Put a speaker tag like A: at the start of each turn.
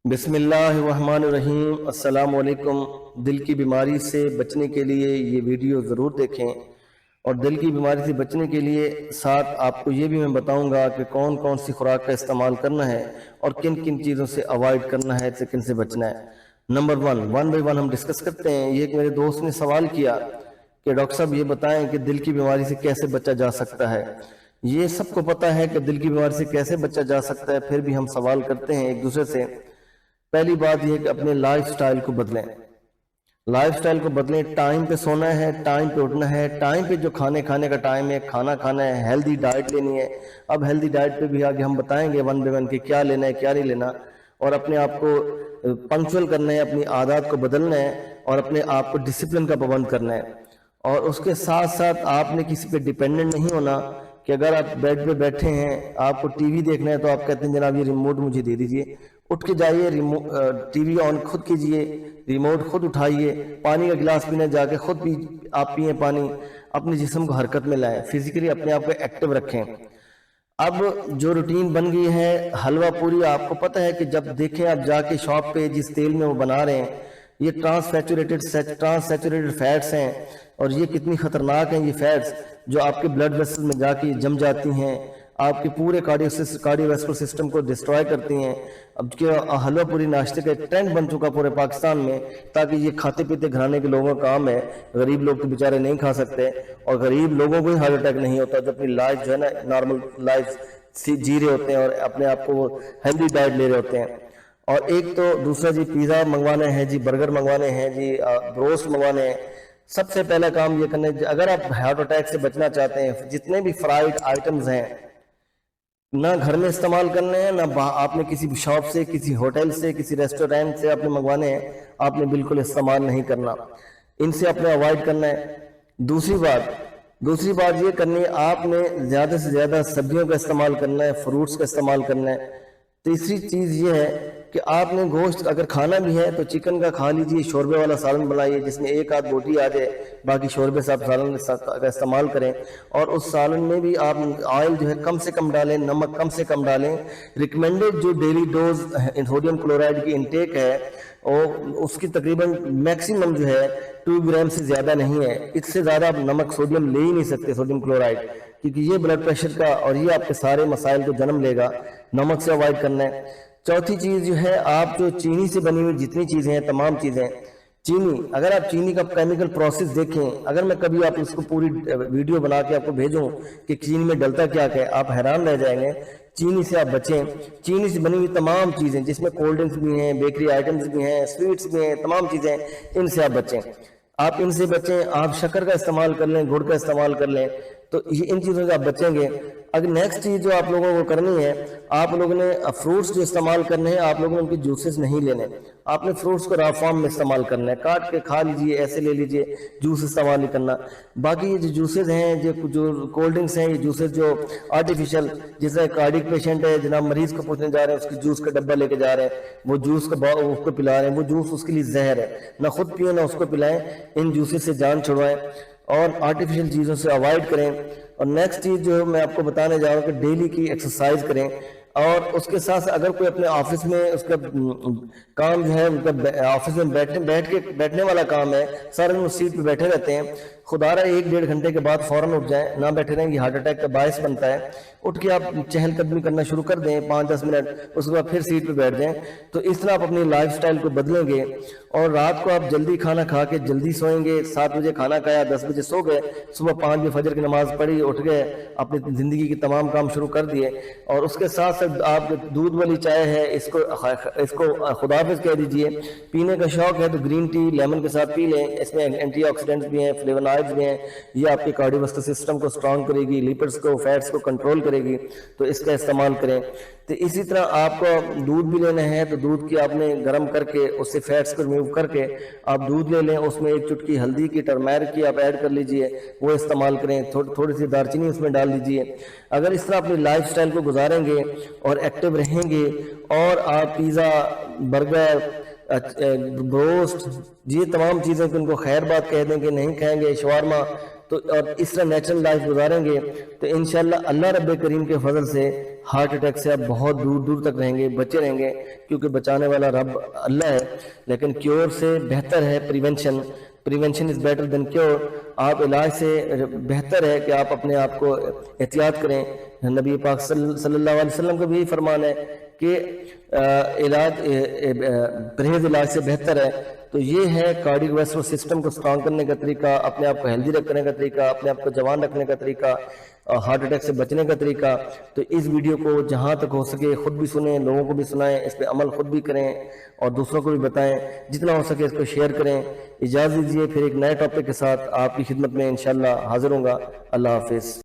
A: بسم اللہ الرحمن الرحیم۔ السلام علیکم۔ دل کی بیماری سے بچنے کے لیے یہ ویڈیو ضرور دیکھیں، اور دل کی بیماری سے بچنے کے لیے ساتھ آپ کو یہ بھی میں بتاؤں گا کہ کون کون سی خوراک کا استعمال کرنا ہے اور کن کن چیزوں سے اوائڈ کرنا ہے، کن سے بچنا ہے۔ نمبر ون بائی ون ہم ڈسکس کرتے ہیں۔ یہ ایک میرے دوست نے سوال کیا کہ ڈاکٹر صاحب یہ بتائیں کہ دل کی بیماری سے کیسے بچا جا سکتا ہے۔ یہ سب کو پتہ ہے کہ دل کی بیماری سے کیسے بچا جا سکتا ہے، پھر بھی ہم سوال کرتے ہیں ایک دوسرے سے۔ پہلی بات یہ ہے کہ اپنے لائف سٹائل کو بدلیں۔ لائف سٹائل کو بدلیں، ٹائم پہ سونا ہے، ٹائم پہ اٹھنا ہے، ٹائم پہ جو کھانے کا ٹائم ہے کھانا کھانا ہے، ہیلدی ڈائٹ لینی ہے۔ اب ہیلدی ڈائٹ پہ بھی آگے ہم بتائیں گے ون بائی ون کہ کیا لینا ہے کیا نہیں لینا، اور اپنے آپ کو پنکچوئل کرنا ہے، اپنی عادات کو بدلنا ہے، اور اپنے آپ کو ڈسپلن کا پابند کرنا ہے۔ اور اس کے ساتھ ساتھ آپ نے کسی پہ ڈیپینڈنٹ نہیں ہونا کہ اگر آپ بیڈ پہ بیٹھے ہیں، آپ کو ٹی وی دیکھنا ہے تو آپ کہتے ہیں جناب یہ ریموٹ مجھے دے دیجئے، اٹھ کے جائیے، ٹی وی آن خود کیجئے، ریموٹ خود اٹھائیے، پانی کا گلاس پینا جا کے خود آپ پئیں پانی، اپنے جسم کو حرکت میں لائیں، فزیکلی اپنے آپ کو ایکٹیو رکھیں۔ اب جو روٹین بن گئی ہے حلوہ پوری، آپ کو پتہ ہے کہ جب دیکھیں آپ جا کے شاپ پہ جس تیل میں وہ بنا رہے ہیں، یہ ٹرانس سیچوریٹڈ فیٹس ہیں، اور یہ کتنی خطرناک ہیں یہ فیٹس، جو آپ کے بلڈ ویسل میں جا کے جم جاتی ہیں، آپ کے پورے کارڈیو ویسکولر سسٹم کو ڈسٹرائے کرتی ہیں۔ اب کہ حلوہ پوری ناشتے کا ایک ٹرینڈ بن چکا پورے پاکستان میں، تاکہ یہ کھاتے پیتے گھرانے کے لوگوں کا کام ہے، غریب لوگ تو بیچارے نہیں کھا سکتے، اور غریب لوگوں کو ہی ہارٹ اٹیک نہیں ہوتا جو اپنی لائف جو ہے نا نارمل لائف جی رہے ہوتے ہیں اور اپنے آپ کو وہ ہیلدی ڈائٹ لے رہے ہوتے ہیں۔ اور ایک تو دوسرا جی پیزا منگوانے ہیں، جی برگر منگوانے ہیں، جی بروسٹ منگوانے ہیں۔ سب سے پہلا کام یہ کرنا ہے، اگر آپ ہارٹ اٹیک سے بچنا چاہتے ہیں، جتنے بھی فرائیڈ آئٹمز ہیں نہ گھر میں استعمال کرنے ہیں، نہ آپ نے کسی شاپ سے، کسی ہوٹل سے، کسی ریسٹورینٹ سے آپ نے منگوانے ہیں، آپ نے بالکل استعمال نہیں کرنا، ان سے اپنے اوائڈ کرنا ہے۔ دوسری بات یہ کرنی ہے، آپ نے زیادہ سے زیادہ سبزیوں کا استعمال کرنا ہے، فروٹس کا استعمال کرنا ہے۔ تیسری چیز یہ ہے کہ آپ نے گوشت اگر کھانا بھی ہے تو چکن کا کھا لیجئے، شوربے والا سالن بنائیے جس میں ایک آدھ بوٹی آ جائے، باقی شوربے سے آپ سالن کا استعمال کریں، اور اس سالن میں بھی آپ آئل جو ہے کم سے کم ڈالیں، نمک کم سے کم ڈالیں۔ ریکمینڈڈ جو ڈیلی ڈوز سوڈیم کلورائڈ کی انٹیک ہے، اور اس کی تقریباً میکسیمم جو ہے 2 گرام سے زیادہ نہیں ہے۔ اس سے زیادہ آپ نمک سوڈیم لے ہی نہیں سکتے، سوڈیم کلورائڈ، کیونکہ یہ بلڈ پریشر کا اور یہ آپ کے سارے مسائل کو جنم لے گا۔ نمک سے اوائڈ کرنا ہے۔ چوتھی چیز جو ہے، آپ جو چینی سے بنی ہوئی جتنی چیزیں ہیں، تمام چیزیں، چینی، اگر آپ چینی کا کیمیکل پروسیس دیکھیں، اگر میں کبھی آپ اس کو پوری ویڈیو بنا کے آپ کو بھیجوں کہ چینی میں ڈلتا کیا ہے، آپ حیران رہ جائیں گے۔ چینی سے آپ بچیں۔ چینی سے بنی ہوئی تمام چیزیں جس میں کولڈ ڈرنکس بھی ہیں، بیکری آئٹمز بھی ہیں، سویٹس بھی ہیں، تمام چیزیں، ان سے آپ بچیں۔ آپ ان سے بچیں، آپ شکر کا استعمال کر لیں، گڑ کا استعمال کر لیں، تو یہ ان چیزوں سے آپ بچیں گے۔ اگر نیکسٹ چیز جو آپ لوگوں کو کرنی ہے، آپ لوگوں نے فروٹس جو استعمال کرنے ہیں، آپ لوگوں نے ان کی جوسز نہیں لینے، آپ نے فروٹس کو را فارم میں استعمال کرنا ہے، کاٹ کے کھا لیجئے، ایسے لے لیجئے، جوس استعمال نہیں کرنا۔ باقی یہ جو جوسز ہیں، جو کولڈ ڈرنکس ہیں، یہ جوسز جو آرٹیفیشل، جیسے کارڈک پیشنٹ ہے، جناب مریض کو پوچھنے جا رہے ہیں، اس کی جوس کا ڈبہ لے کے جا رہے ہیں، وہ جوس اس کو پلا رہے ہیں، وہ جوس اس کے لیے زہر ہے، نہ خود پیئیں نہ اس کو پلائیں۔ ان جوسز سے جان چھڑوائیں اور آرٹیفیشل چیزوں سے اوائڈ کریں۔ اور نیکسٹ چیز جو میں آپ کو بتانے جا رہا ہوں کہ ڈیلی کی ایکسرسائز کریں، اور اس کے ساتھ اگر کوئی اپنے آفس میں اس کا کام جو ہے، آفس میں بیٹھنے والا کام ہے، سارے دن سیٹ پہ بیٹھے رہتے ہیں، خدا رہا 1-1.5 گھنٹے کے بعد فوراً اٹھ جائیں، نہ بیٹھے رہیں، یہ ہارٹ اٹیک کا باعث بنتا ہے۔ اٹھ کے آپ چہل قدمی کرنا شروع کر دیں 5-10 منٹ، اس کے بعد پھر سیٹ پہ بیٹھ جائیں۔ تو اس طرح آپ اپنی لائف سٹائل کو بدلیں گے، اور رات کو آپ جلدی کھانا کھا کے جلدی سوئیں گے۔ 7 بجے کھانا کھایا، 10 بجے سو گئے، صبح 5 بجے فجر کی نماز پڑھی، اٹھ گئے، اپنی زندگی کے تمام کام شروع کر دیے۔ اور اس کے ساتھ ساتھ آپ دودھ والی چائے ہے، اس کو خدا حافظ کہہ دیجئے۔ پینے کا شوق ہے تو گرین ٹی لیمن کے ساتھ پی لیں، اس میں اینٹی آکسیڈنٹس بھی ہیں، فلیونائڈز بھی ہیں، یہ آپ کے کارڈیو واسکولر سسٹم کو سٹرونگ کرے گی، لیپڈز کو، فیٹس کو کنٹرول کرے گی، تو اس کا استعمال کریں۔ تو اسی طرح آپ کو دودھ بھی لینا ہے تو دودھ کی آپ نے گرم کر کے اس سے فیٹس کو ریموو کر کے آپ دودھ لے لیں، اس میں 1 چٹکی ہلدی کی، ٹرمیرک کی آپ ایڈ کر لیجئے، وہ استعمال کریں، تھوڑی سی دارچینی اس میں ڈال دیجئے۔ اگر اس طرح اپنی لائف سٹائل کو گزاریں گے اور ایکٹیو رہیں گے، اور آپ پیزا، برگر، بروسٹ، یہ تمام چیزیں ان کو خیر بات کہہ دیں کہ نہیں کھائیں گے، شاورما، تو اور اس طرح نیچرل لائف گزاریں گے تو انشاءاللہ اللہ رب کریم کے فضل سے ہارٹ اٹیک سے آپ بہت دور دور تک رہیں گے، بچے رہیں گے، کیونکہ بچانے والا رب اللہ ہے۔ لیکن کیور سے بہتر ہے prevention is better than cure. آپ علاج سے بہتر ہے کہ آپ اپنے آپ کو احتیاط کریں۔ نبی پاک صلی اللہ علیہ وسلم کا بھی یہی فرمان ہے کہ پرہیز علاج سے بہتر ہے۔ تو یہ ہے کارڈیو ویسکولر سسٹم کو سٹرانگ کرنے کا طریقہ، اپنے آپ کو ہیلدی رکھنے کا طریقہ، اپنے آپ کو جوان رکھنے کا طریقہ، ہارٹ اٹیک سے بچنے کا طریقہ۔ تو اس ویڈیو کو جہاں تک ہو سکے خود بھی سنیں، لوگوں کو بھی سنائیں، اس پہ عمل خود بھی کریں اور دوسروں کو بھی بتائیں، جتنا ہو سکے اس کو شیئر کریں۔ اجازت دیجیے، پھر ایک نئے ٹاپک کے ساتھ آپ کی خدمت میں انشاءاللہ حاضر ہوں گا۔ اللہ حافظ۔